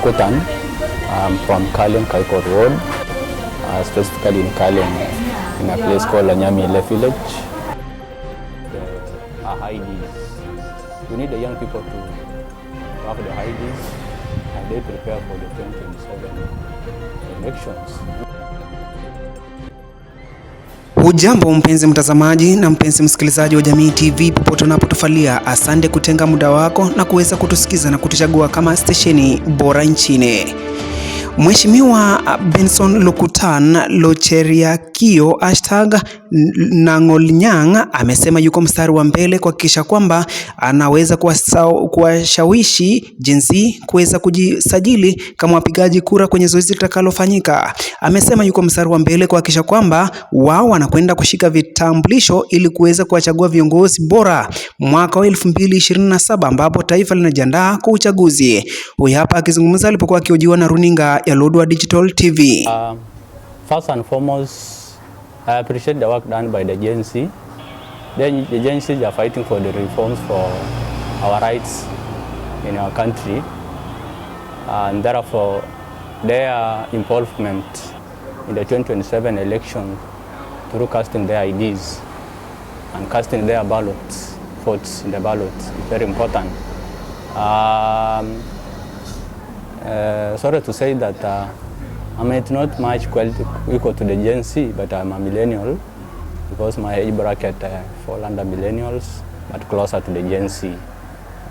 Lukutan. I'm from Kaleng, Kaiko Road, specifically in Kaleng, in a place called Anyamile Village. The IDs. We need the young people to have the IDs and they prepare for the 2027 elections. Hujambo mpenzi mtazamaji na mpenzi msikilizaji wa Jamii TV popote unapotufuatilia, asante kutenga muda wako na kuweza kutusikiza na kutuchagua kama stesheni bora nchini. Mheshimiwa Benson Lukutan Locheriakio #Nangolnyang amesema yuko mstari wa mbele kuhakikisha kwamba anaweza kuwashawishi jinsi kuweza kujisajili kama wapigaji kura kwenye zoezi litakalofanyika. Amesema yuko mstari wa mbele kuhakikisha kwamba wao wanakwenda kushika vitambulisho ili kuweza kuwachagua viongozi bora mwaka wa 2027 ambapo taifa linajiandaa kwa uchaguzi. Huyu hapa akizungumza alipokuwa akihojiwa na runinga ya Lodwar Digital TV. First and foremost, I appreciate the work done by the agency. The agencies are fighting for the reforms for our rights in our country, and therefore their involvement in the 2027 election through casting their IDs and casting their ballots, votes in the ballot is very important. Sorry to say that I'm not much equal to the Gen Z, but I'm a millennial because my age bracket fall under millennials, but closer to the Gen Z.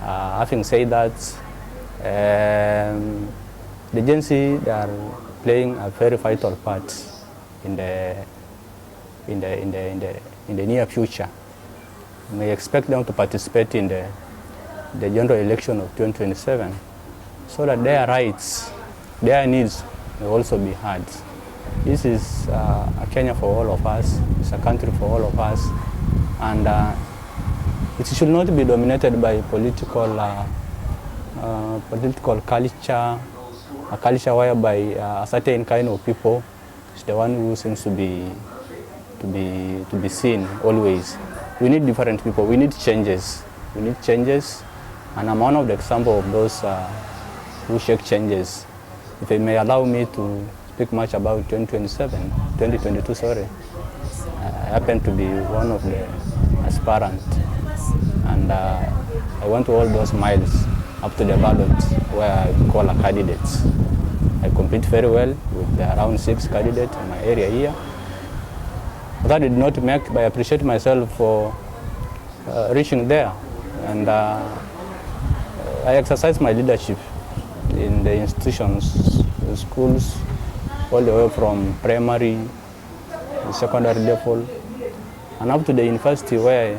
Having said that, the Gen Z, they are playing a very vital part in the near future. We expect them to participate in the general election of 2027. So that their rights, their needs will also be heard. This is a Kenya for all of us, it's a country for all of us, and it should not be dominated by political culture, a culture whereby a certain kind of people is the one who seems to be seen always. We need different people, we need changes, and I'm one of the example of those who shake changes. If I may allow me to speak much about 2022, sorry. I happen to be one of the aspirants, and I went all those miles up to the ballot where I call a candidate. I compete very well with around 6 candidates in my area here. But that did not make, but I appreciate myself for reaching there, and I exercise my leadership in the institutions, the schools, all the way from primary, secondary level, and up to the university where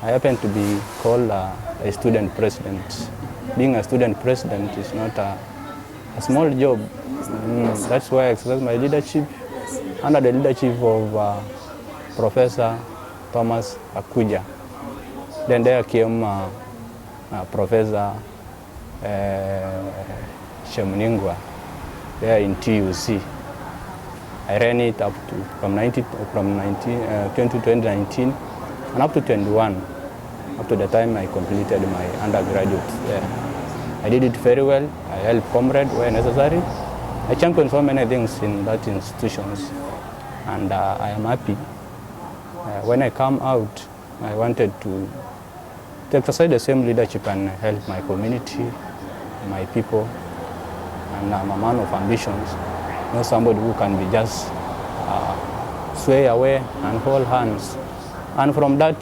I happen to be called a student president. Being a student president is not a small job. That's why I exercise my leadership under the leadership of Professor Thomas Akuja. Then there came Professor Shemuningwa there in TUC. I ran it up to from 2019 and up to 21, up to the time I completed my undergraduate there. I did it very well. I helped comrades where necessary. I championed so many things in that institutions, and I am happy. When I come out, I wanted to exercise the same leadership and help my community, my people, and I'm a man of ambitions, not somebody who can be just sway away and hold hands. And from that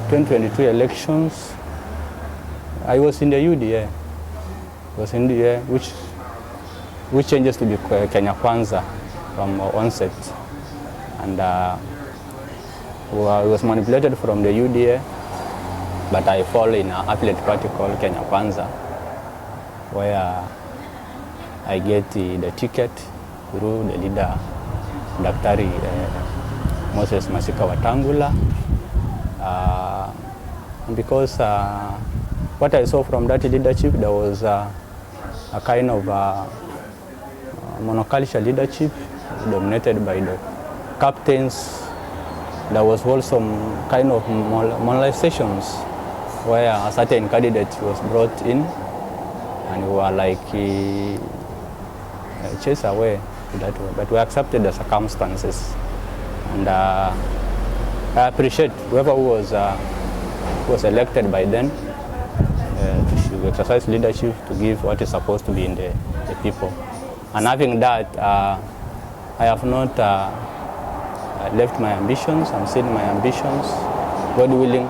2022 elections, I was in the UDA, which changes to be Kenya Kwanza from onset, and I was manipulated from the UDA. But I fall in an affiliate party called Kenya Kwanza, where I get the ticket through the leader, Daktari Moses Masika Watangula. Because what I saw from that leadership, there was a kind of monoculture leadership dominated by the captains. There was also some kind of molestations where a certain candidate was brought in and we were like chased away that way. But we accepted the circumstances, and I appreciate whoever was elected by then to exercise leadership, to give what is supposed to be in the people. And having that, I have not left my ambitions. I'm still my ambitions. God willing,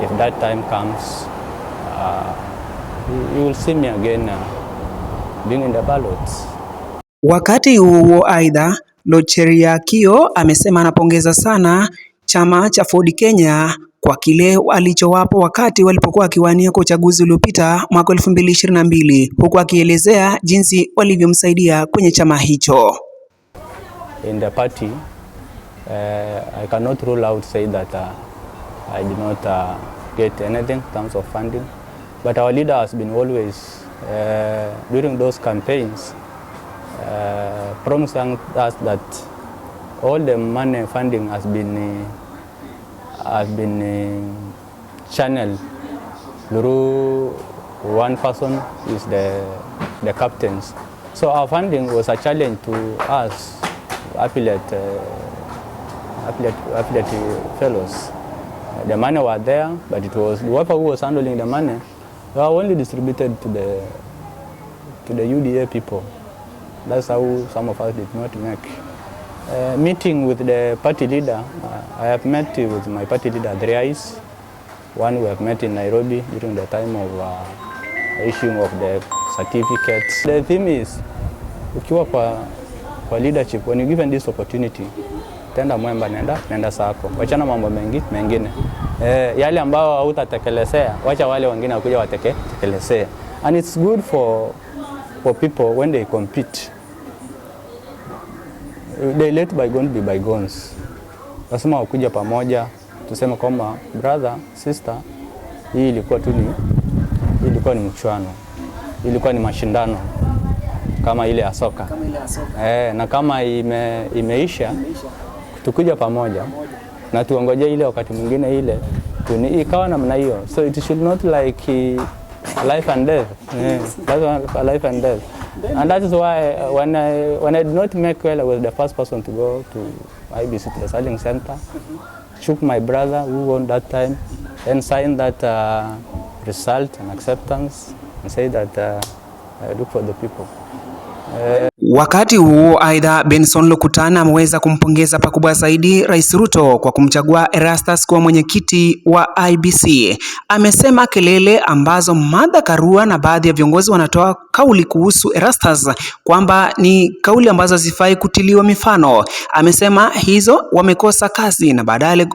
if that time comes, you will see me again being in the ballots. Wakati huo aidha, Locheriakio amesema anapongeza sana chama cha Ford Kenya kwa kile alichowapa wakati walipokuwa wakiwania kwa uchaguzi uliopita mwaka 2022, huku akielezea jinsi walivyomsaidia kwenye chama hicho. In the party, I cannot rule out say that I did not get anything in terms of funding, but our leader has been always during those campaigns promising us that all the money funding has been channeled through one person, is the captains. So our funding was a challenge to us affiliate fellows. The money was there, but it was whoever was handling the money, they were only distributed to the UDA people. That's how some of us did not make. Meeting with the party leader, I have met with my party leader thrice. One we have met in Nairobi during the time of issuing of the certificates. The theme is, ukiwa kwa leadership, when you given this opportunity, tenda mwemba, nenda sako. Wachana mambo mengine. Yale ambao hautatekelezea, wacha wale wengine wakuja watekelezea. And it's good for people when they compete. They let bygones be bygones. Lazima wakuja pamoja, tuseme kwamba brother, sister, hii ilikuwa ni mchuano. Ilikuwa ni mashindano kama ile ya soka. Na kama imeisha, tukuja pamoja na tuongoje ile wakati mwingine ile ikawa namna hiyo. So it should not like life and death. That's life and death. And that is why when I did not make well, I was the first person to go to IBC, the Selling Center, shook my brother who won that time, and signed that result and acceptance, and say that I look for the people. Wakati huo aidha, Benson Lokutana ameweza kumpongeza pakubwa zaidi Rais Ruto kwa kumchagua Erastus kuwa mwenyekiti wa IBC. Amesema kelele ambazo Martha Karua na baadhi ya viongozi wanatoa kauli kuhusu Erastus kwamba ni kauli ambazo hazifai kutiliwa mifano. Amesema hizo wamekosa kasi na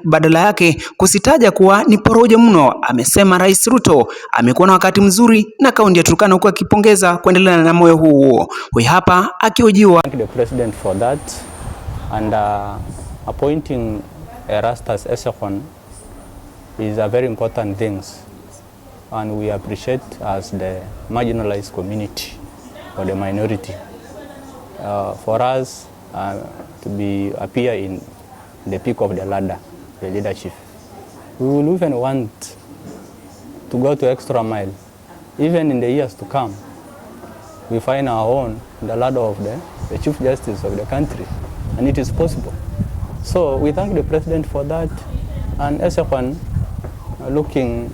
badala yake kusitaja kuwa ni porojo mno. Amesema Rais Ruto amekuwa na wakati mzuri na kaunti ya Turkana, huku akipongeza kuendelea na moyo huo. Hapa akihojiwa. Thank the president for that, and appointing Erastus Essekon is a very important thing, and we appreciate as the marginalized community or the minority. For us to appear in the peak of the ladder, the leadership, we will even want to go to extra mile, even in the years to come. We find our own in the ladder of the Chief Justice of the country, and it is possible. So we thank the President for that, and Essekon, looking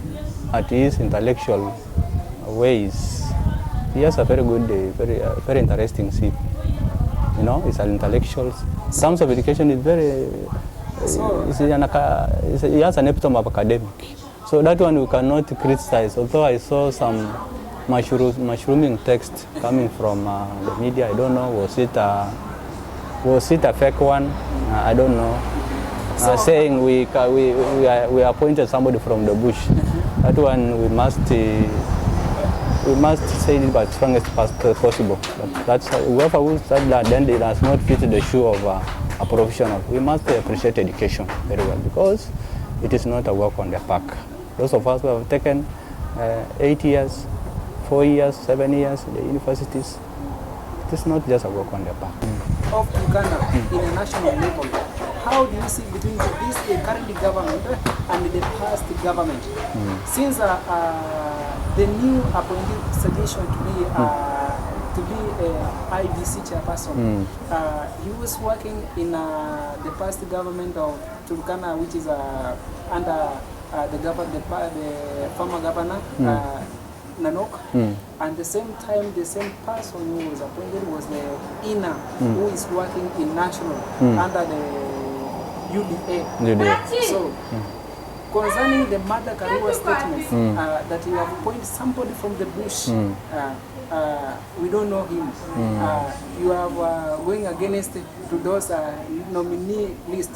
at his intellectual ways, he has a very good, very interesting seat. You know, he's an intellectual. In terms of education, is very. He has an epitome of academic. So that one we cannot criticize. Although I saw some mushrooming text coming from the media, I don't know, was it a fake one? I don't know. Saying we appointed somebody from the bush. That one we must say it as strongest possible. But that's whoever who said that, then it does not fit the shoe of a professional. We must appreciate education very well, because it is not a walk on the park. Those of us who have taken 8 years, 4 years, 7 years in the universities, it is not just a walk on the park. Of Turkana in a national level, how do you see between this current government and the past government? Since the new appointee suggestion to be IBC chairperson, he was working in the past government of Turkana, which is under the former governor Nanok, and the same time the same person who was appointed was the INA, who is working in national under the UDA. So concerning the Mother Karua statement that you have appointed somebody from the bush, we don't know him. You are going against to those nominee list.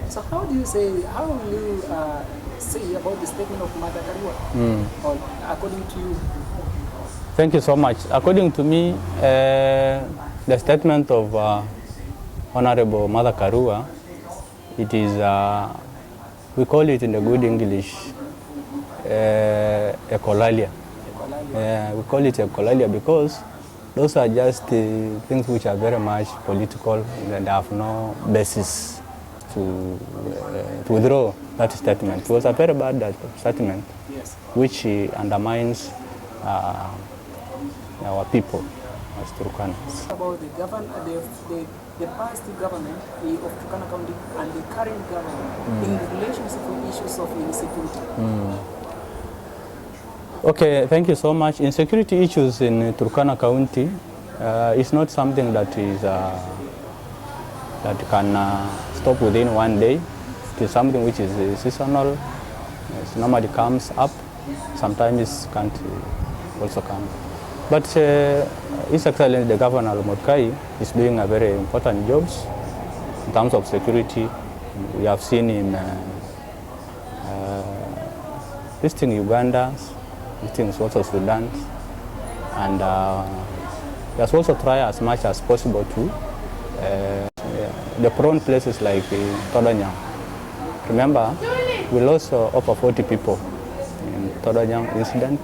So how do you say? How will you say about the statement of Mother Karua, or according to you? Thank you so much. According to me, the statement of Honorable Mother Karua, it is, we call it in the good English, ecolalia. We call it ecolalia because those are just things which are very much political and have no basis to withdraw that statement. It was a very bad statement, which undermines our people as Turkanas. About the past government of Turkana County and the current government in relationship to issues of insecurity. Okay, thank you so much. Insecurity issues in Turkana County is not something that is that can stop within one day. It is something which is seasonal. It normally comes up. Sometimes it can't also come. But His Excellency the Governor Motkai is doing a very important job in terms of security. We have seen him visiting Uganda, visiting also Sudan, and he has also tried as much as possible to the prone places like Todanyang. Remember, we lost over 40 people in Todanyang incident.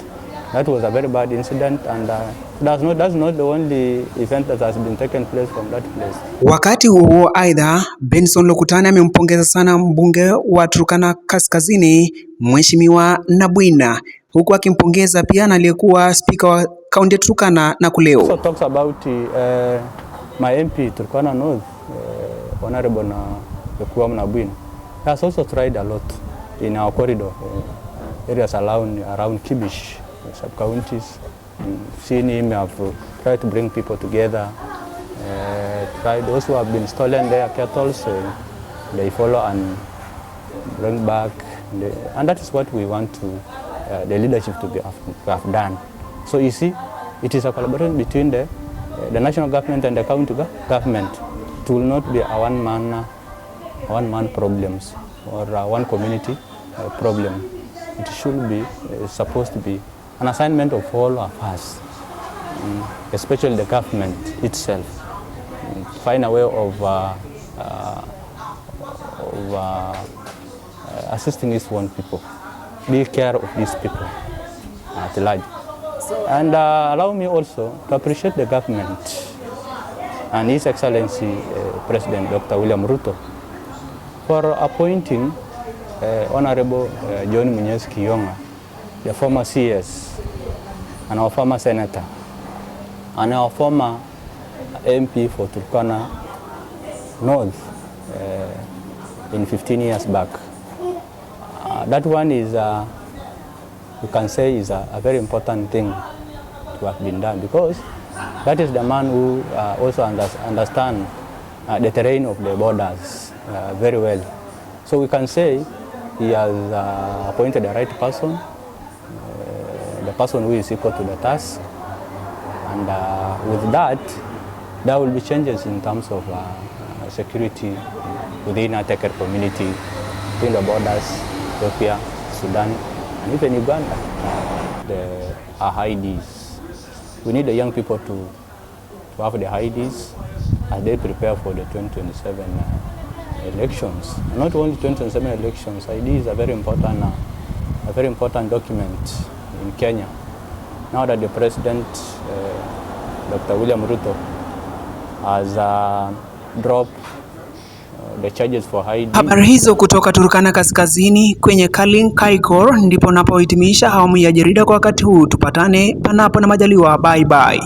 That was a very bad incident, and that's not the only event that has been taken place from that place. Wakati huo aidha, Benson Lokutani amempongeza sana mbunge wa Turkana Kaskazini Mheshimiwa Nabwina, huku akimpongeza pia na aliyekuwa spika wa kaunti ya Turkana na kuleo. Also talks about my MP Turkana North, Honorable Nabwina. He has also tried a lot in our corridor areas around Kibish, sub-counties. Seen him have tried to bring people together, tried those who have been stolen their cattle, they follow and bring back, and that is what we want to the leadership to have done. So you see, it is a collaboration between the national government and the county government. It will not be a one-man problems or one community problem. It should be supposed to be an assignment of all of us, especially the government itself. Find a way of assisting these one people, be care of these people at large. And allow me also to appreciate the government and His Excellency President Dr. William Ruto for appointing Honorable John Munyes Kiyonga, the former CS, and our former senator, and our former MP for Turkana North in 15 years back. That one is, you can say, is a very important thing to have been done, because that is the man who also understands the terrain of the borders very well. So we can say he has appointed the right person, the person who is equal to the task, and with that, there will be changes in terms of security within our Teker community, between the borders, Ethiopia, Sudan, and even Uganda. Our IDs. We need the young people to have the IDs as they prepare for the 2027 elections. Not only 2027 elections, ID is a very important document in Kenya. Now that the President, Dr. William Ruto, has dropped the charges for hiding. Habari hizo kutoka Turkana kaskazini kwenye Kalin Kaikor ndipo napohitimisha awamu ya jarida kwa wakati huu. Tupatane panapo na majaliwa. Bye bye.